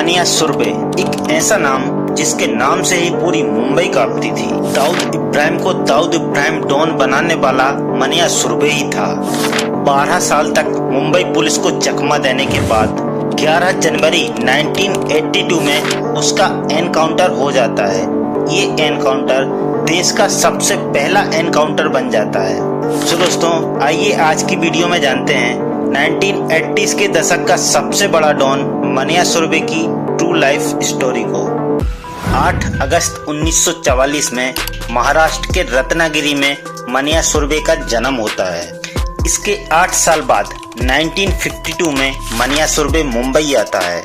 मनिया सुरभि एक ऐसा नाम जिसके नाम से ही पूरी मुंबई कांपती थी। दाऊद इब्राहिम को दाऊद इब्राहिम डॉन बनाने वाला मनिया सुरभि ही था। 12 साल तक मुंबई पुलिस को चकमा देने के बाद 11 जनवरी 1982 में उसका एनकाउंटर हो जाता है। ये एनकाउंटर देश का सबसे पहला एनकाउंटर बन जाता है। तो दोस्तों, आइए आज की वीडियो में जानते हैं 1980s के दशक का सबसे बड़ा डॉन मनिया सुरभि की ट्रू लाइफ स्टोरी को। 8 अगस्त 1944 में महाराष्ट्र के रत्नागिरी में मनिया सुरभि का जन्म होता है। इसके 8 साल बाद 1952 में मनिया सुरभि मुंबई आता है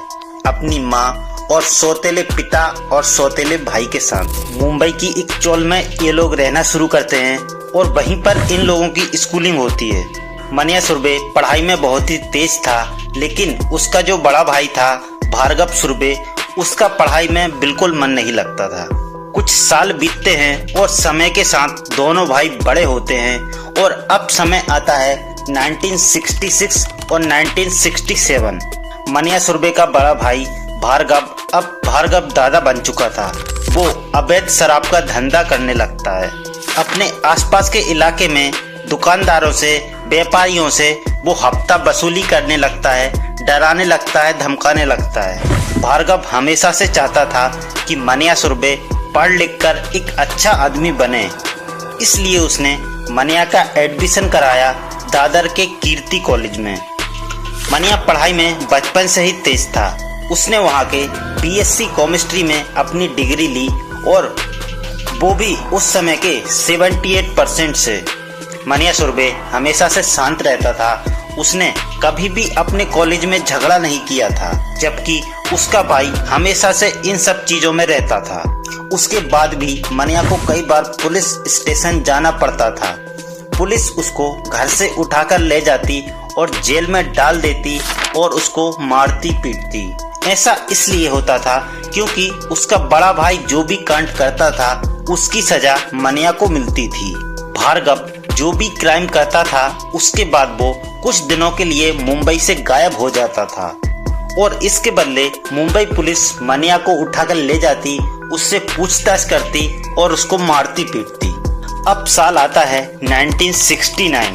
अपनी माँ और सौतेले पिता और सौतेले भाई के साथ। मुंबई की एक चौल में ये लोग रहना शुरू करते हैं और वहीं पर इन लोगों की स्कूलिंग होती है। मनिया सुरभि पढ़ाई में बहुत ही तेज था, लेकिन उसका जो बड़ा भाई था भार्गव सुरभि, उसका पढ़ाई में बिल्कुल मन नहीं लगता था। कुछ साल बीतते हैं और समय के साथ दोनों भाई बड़े होते हैं और अब समय आता है 1966 और 1967। मनिया सुरभि का बड़ा भाई भार्गव अब भार्गव दादा बन चुका था। वो अवैध शराब का धंधा करने लगता है। अपने आसपास के इलाके में दुकानदारों से, व्यापारियों से वो हफ्ता वसूली करने लगता है, डराने लगता है, धमकाने लगता है। भार्गव हमेशा से चाहता था कि मनिया सुरभि पढ़ लिख कर एक अच्छा आदमी बने, इसलिए उसने मनिया का एडमिशन कराया दादर के कीर्ति कॉलेज में। मनिया पढ़ाई में बचपन से ही तेज था। उसने वहाँ के बीएससी केमिस्ट्री में अपनी डिग्री ली और वो भी उस समय के 78% से। मनिया सुरभि हमेशा से शांत रहता था। उसने कभी भी अपने कॉलेज में झगड़ा नहीं किया था, जबकि उसका भाई हमेशा से इन सब चीजों में रहता था। उसके बाद भी मनिया को कई बार पुलिस स्टेशन जाना पड़ता था। पुलिस उसको घर से उठाकर ले जाती और जेल में डाल देती और उसको मारती पीटती। ऐसा इसलिए होता था क्योंकि उसका बड़ा भाई जो भी कांड करता था उसकी सजा मनिया को मिलती थी। भार्गव जो भी क्राइम करता था उसके बाद वो कुछ दिनों के लिए मुंबई से गायब हो जाता था और इसके बदले मुंबई पुलिस मनिया को उठाकर ले जाती, उससे पूछताछ करती और उसको मारती पीटती। अब साल आता है 1969।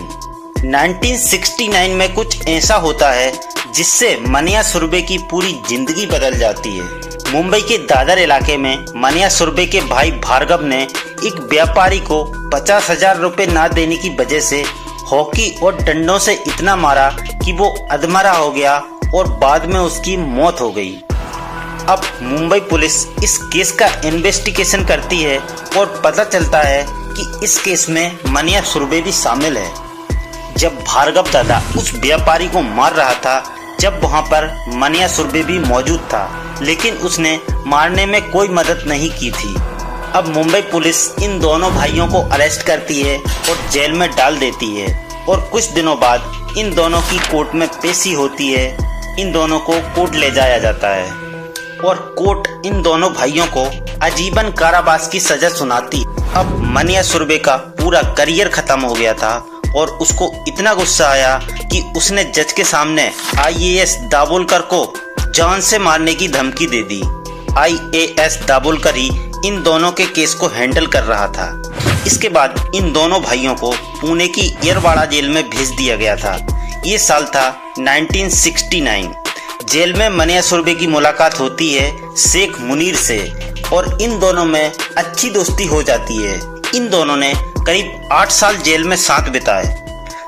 1969 में कुछ ऐसा होता है जिससे मनिया सुरभि की पूरी जिंदगी बदल जाती है। मुंबई के दादर इलाके में मनिया सुरभि के भाई भार्गव ने एक व्यापारी को 50,000 रुपए ना देने की वजह से हॉकी और डंडों से इतना मारा कि वो अधमरा हो गया और बाद में उसकी मौत हो गई। अब मुंबई पुलिस इस केस का इन्वेस्टिगेशन करती है और पता चलता है कि इस केस में मनिया सुरभि भी शामिल है। जब भार्गव दादा उस व्यापारी को मार रहा था, जब वहाँ पर मनिया सुरभि भी मौजूद था, लेकिन उसने मारने में कोई मदद नहीं की थी। अब मुंबई पुलिस इन दोनों भाइयों को अरेस्ट करती है और जेल में डाल देती है और कुछ दिनों बाद इन दोनों की कोर्ट में पेशी होती है। इन दोनों को कोर्ट ले जाया जाता है और कोर्ट इन दोनों भाइयों को आजीवन कारावास की सजा सुनाती। अब मनिया सुरभि का पूरा करियर खत्म हो गया था और उसको इतना गुस्सा आया कि उसने जज के सामने IAS दाभोलकर को जान से मारने की धमकी दे दी। IAS दाभोलकर ही इन दोनों के केस को हैंडल कर रहा था। इसके बाद इन दोनों भाइयों को पुणे की येरवाड़ा जेल में भेज दिया गया था। ये साल था 1969। जेल में मनिया सुरभि की मुलाकात होती है शेख मुनीर से और इन दोनों में अच्छी दोस्ती हो जाती है। इन दोनों ने करीब 8 साल जेल में साथ बिताए।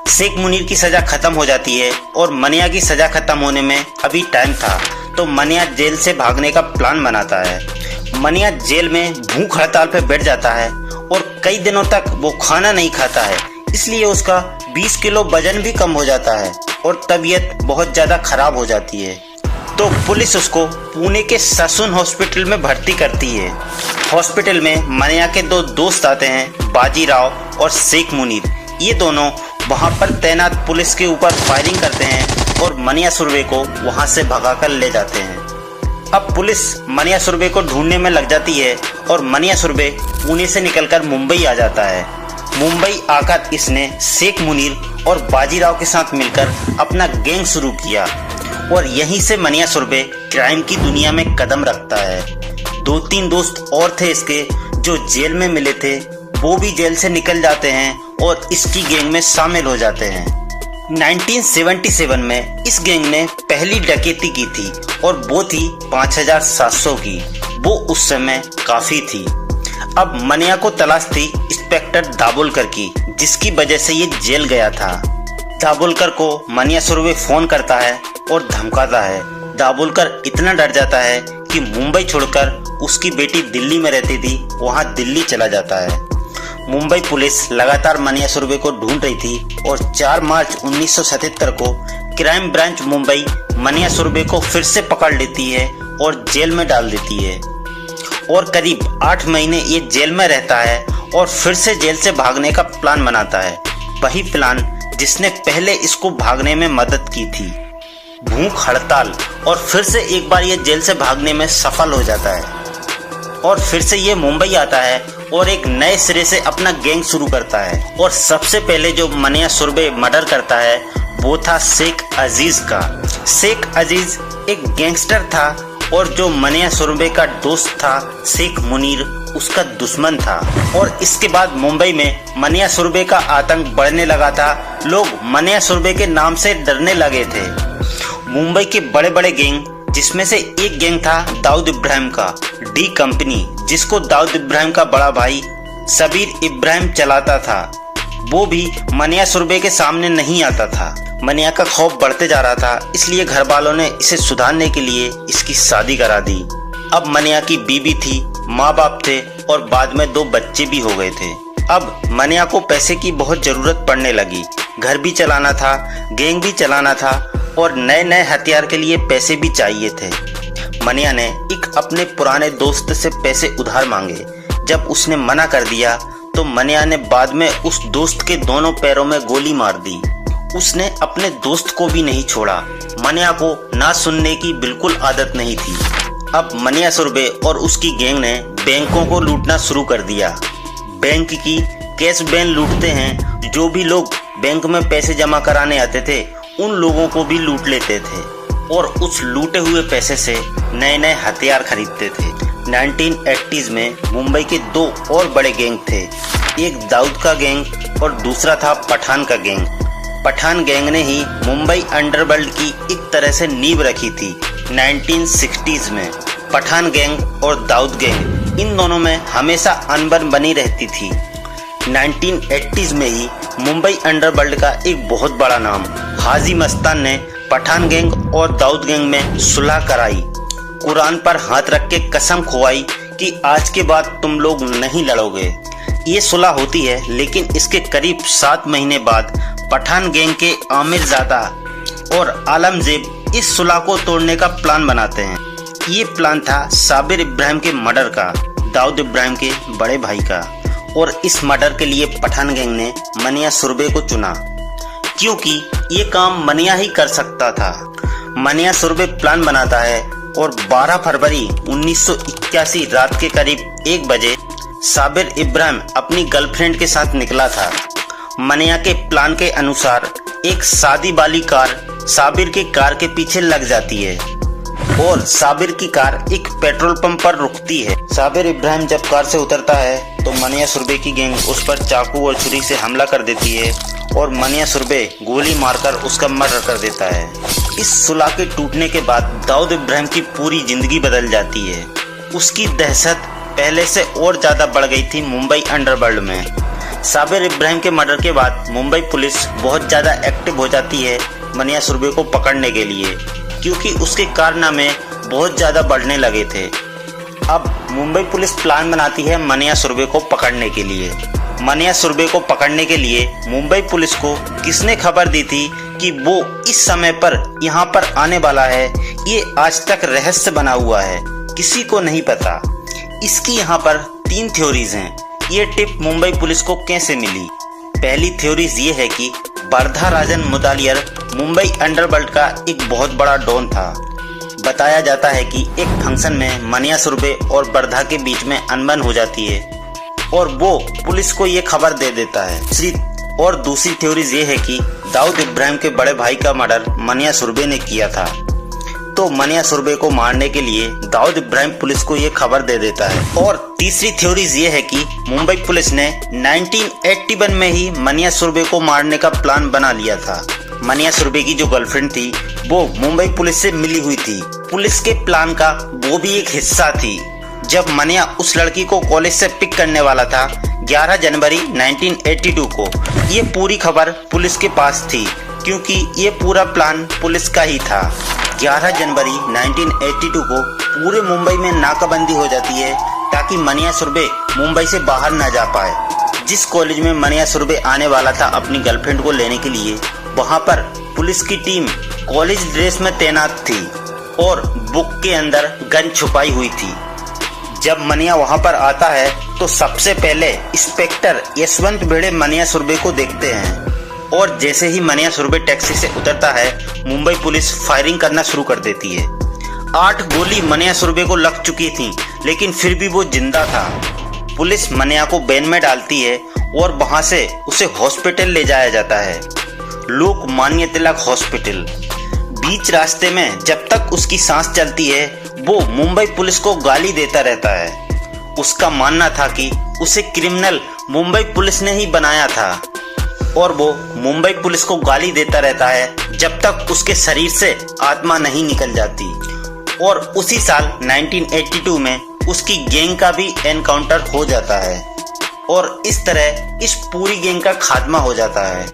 शेख मुनीर की सजा खत्म हो जाती है और मनिया की सजा खत्म होने में अभी टाइम था, तो मनिया जेल से भागने का प्लान बनाता है। मनिया जेल में भूख हड़ताल पर बैठ जाता है और कई दिनों तक वो खाना नहीं खाता है, इसलिए उसका 20 किलो वजन भी कम हो जाता है और तबीयत बहुत ज़्यादा खराब हो जाती है। तो पुलिस उसको पुणे के ससून हॉस्पिटल में भर्ती करती है। हॉस्पिटल में मनिया के 2 दोस्त आते हैं, बाजीराव और शेख मुनीर। ये दोनों वहाँ पर तैनात पुलिस के ऊपर फायरिंग करते हैं और मनिया सुरभि को वहाँ से भगाकर ले जाते हैं। अब पुलिस मनिया सुरभि को ढूंढने में लग जाती है और मनिया सुरभि पुणे से निकलकर मुंबई आ जाता है। मुंबई आकर इसने शेख मुनीर और बाजीराव के साथ मिलकर अपना गैंग शुरू किया और यहीं से मनिया सुरभि क्राइम की दुनिया में कदम रखता है। 2-3 दोस्त और थे इसके जो जेल में मिले थे, वो भी जेल से निकल जाते हैं और इसकी गैंग में शामिल हो जाते हैं। 1977 में इस गैंग ने पहली डकैती की थी और वो थी 5700 की। वो उस समय काफी थी। अब मनिया को तलाश थी इंस्पेक्टर दाभोलकर की, जिसकी वजह से ये जेल गया था। दाभोलकर को मनिया सुरभि फोन करता है और धमकाता है। दाभोलकर इतना डर जाता है कि मुंबई छोड़कर उसकी बेटी दिल्ली में रहती थी, वहां दिल्ली चला जाता है। मुंबई पुलिस लगातार मनिया सुरभि को ढूंढ रही थी और 4 मार्च 1977 को क्राइम ब्रांच मुंबई मनिया सुरभि को फिर से पकड़ लेती है और जेल में डाल देती है। और करीब 8 महीने ये जेल में रहता है और फिर से जेल से भागने का प्लान बनाता है। वही प्लान जिसने पहले इसको भागने में मदद की थी, भूख हड़ताल। और फिर से एक बार ये जेल से भागने में सफल हो जाता है और फिर से ये मुंबई आता है और एक नए सिरे से अपना गैंग शुरू करता है। और सबसे पहले जो मनिया सुरभि मर्डर करता है वो था शेख अजीज का। शेख अजीज एक गैंगस्टर था और जो मनिया सुरभि का दोस्त था शेख मुनीर उसका दुश्मन था। और इसके बाद मुंबई में मनिया सुरभि का आतंक बढ़ने लगा था। लोग मनिया सुरभि के नाम से डरने लगे थे। मुंबई के बड़े बड़े गैंग, जिसमें से एक गैंग था दाऊद इब्राहिम का, डी कंपनी, जिसको दाऊद इब्राहिम का बड़ा भाई सबीर इब्राहिम चलाता था, वो भी मनिया सुरभि के सामने नहीं आता था। मनिया का खौफ बढ़ते जा रहा था, इसलिए घर वालों ने इसे सुधारने के लिए इसकी शादी करा दी। अब मनिया की बीवी थी, माँ बाप थे और बाद में 2 बच्चे भी हो गए थे। अब मनिया को पैसे की बहुत जरूरत पड़ने लगी। घर भी चलाना था, गैंग भी चलाना था और नए नए हथियार के लिए पैसे भी चाहिए थे। मनिया ने एक अपने पुराने दोस्त से पैसे उधार मांगे। जब उसने मना कर दिया तो मनिया ने बाद में उस दोस्त के दोनों पैरों में गोली मार दी। उसने अपने दोस्त को भी नहीं छोड़ा। मनिया को ना सुनने की बिल्कुल आदत नहीं थी। अब मनिया सुरभि और उसकी गैंग ने बैंकों को लूटना शुरू कर दिया। बैंक की कैश वैन लूटते हैं। जो भी लोग बैंक में पैसे जमा कराने आते थे उन लोगों को भी लूट लेते थे और उस लूटे हुए पैसे से नए नए हथियार खरीदते थे। 1980s में मुंबई के 2 और बड़े गैंग थे, एक दाऊद का गैंग और दूसरा था पठान का गैंग। पठान गैंग ने ही मुंबई अंडरवर्ल्ड की एक तरह से नींव रखी थी 1960s में। पठान गैंग और दाऊद गैंग, इन दोनों में हमेशा अनबन बनी रहती थी। 1980s में ही मुंबई अंडरवर्ल्ड का एक बहुत बड़ा नाम हाजी मस्तान ने पठान गैंग और दाऊद गैंग में सुलह कराई। कुरान पर हाथ रख के कसम खुआई कि आज के बाद तुम लोग नहीं लड़ोगे। ये सुलह होती है, लेकिन इसके करीब 7 महीने बाद पठान गैंग के आमिरजादा और आलमजेब इस सुलह को तोड़ने का प्लान बनाते हैं। ये प्लान था साबिर इब्राहिम के मर्डर का, दाऊद इब्राहिम के बड़े भाई का। और इस मर्डर के लिए पठान गैंग ने मनिया सुरभि को चुना, क्योंकि ये काम मनिया ही कर सकता था। मनिया सुरभि प्लान बनाता है और 12 फरवरी 1981 रात के करीब 1 बजे साबिर इब्राहिम अपनी गर्लफ्रेंड के साथ निकला था। मनिया के प्लान के अनुसार एक सादी वाली कार साबिर की कार के पीछे लग जाती है और साबिर की कार एक पेट्रोल पंप पर रुकती है। साबिर इब्राहिम जब कार से उतरता है तो मनिया सुरभि की गैंग उस पर चाकू और छुरी से हमला कर देती है और मनिया सुरभि गोली मारकर उसका मर्डर कर देता है। इस सुलह के टूटने के बाद दाऊद इब्राहिम की पूरी जिंदगी बदल जाती है। उसकी दहशत पहले से और ज्यादा बढ़ गई थी मुंबई अंडरवर्ल्ड में। साबिर इब्राहिम के मर्डर के बाद मुंबई पुलिस बहुत ज्यादा एक्टिव हो जाती है मनिया सुरभि को पकड़ने के लिए, क्योंकि उसके कारनामे बहुत ज्यादा बढ़ने लगे थे। अब मुंबई पुलिस प्लान बनाती है मनिया सुरभि को पकड़ने के लिए। मनिया सुरभि को पकड़ने के लिए मुंबई पुलिस को किसने खबर दी थी कि वो इस समय पर यहाँ पर आने वाला है, ये आज तक रहस्य बना हुआ है, किसी को नहीं पता। इसकी यहाँ पर 3 थ्योरीज हैं। ये टिप मुंबई पुलिस को कैसे मिली? पहली थ्योरीज ये है कि वर्धा राजन मुदालियर मुंबई अंडरवर्ल्ड का एक बहुत बड़ा डॉन था। बताया जाता है कि एक फंक्शन में मनिया सुरभि और वर्धा के बीच में अनबन हो जाती है और वो पुलिस को ये खबर दे देता है। दूसरी थ्योरीज ये है कि दाऊद इब्राहिम के बड़े भाई का मर्डर मनिया सुरभि ने किया था तो मनिया सुरभि को मारने के लिए दाऊद इब्राहिम पुलिस को ये खबर दे देता है। और तीसरी थ्योरीज ये है कि मुंबई पुलिस ने 1981 में ही मनिया सुरभि को मारने का प्लान बना लिया था। मनिया सुरभि की जो गर्लफ्रेंड थी वो मुंबई पुलिस से मिली हुई थी। पुलिस के प्लान का वो भी एक हिस्सा थी। जब मनिया उस लड़की को कॉलेज से पिक करने वाला था 11 जनवरी 1982 को, ये पूरी खबर पुलिस के पास थी क्योंकि ये पूरा प्लान पुलिस का ही था। 11 जनवरी 1982 को पूरे मुंबई में नाकाबंदी हो जाती है ताकि मनिया सुरभि मुंबई से बाहर न जा पाए। जिस कॉलेज में मनिया सुरभि आने वाला था अपनी गर्लफ्रेंड को लेने के लिए, वहां पर पुलिस की टीम कॉलेज ड्रेस में तैनात थी और बुक के अंदर गन छुपाई हुई थी। जब मनिया वहां पर आता है तो सबसे पहले इंस्पेक्टर यशवंत भिड़े मनिया सुरभि को देखते हैं और जैसे ही मनिया सुरभि टैक्सी से उतरता है मुंबई पुलिस फायरिंग करना शुरू कर देती है। 8 गोली मनिया सुरभि को लग चुकी थी लेकिन फिर भी वो जिंदा था। पुलिस मनिया को वैन में डालती है और वहां से उसे हॉस्पिटल ले जाया जाता है, लोकमान्य तिलक हॉस्पिटल। बीच रास्ते में जब तक उसकी सांस चलती है वो मुंबई पुलिस को गाली देता रहता है। उसका मानना था कि उसे क्रिमिनल मुंबई पुलिस ने ही बनाया था और वो मुंबई पुलिस को गाली देता रहता है जब तक उसके शरीर से आत्मा नहीं निकल जाती। और उसी साल 1982 में उसकी गैंग का भी एनकाउंटर हो जाता है और इस तरह इस पूरी गैंग का खात्मा हो जाता है।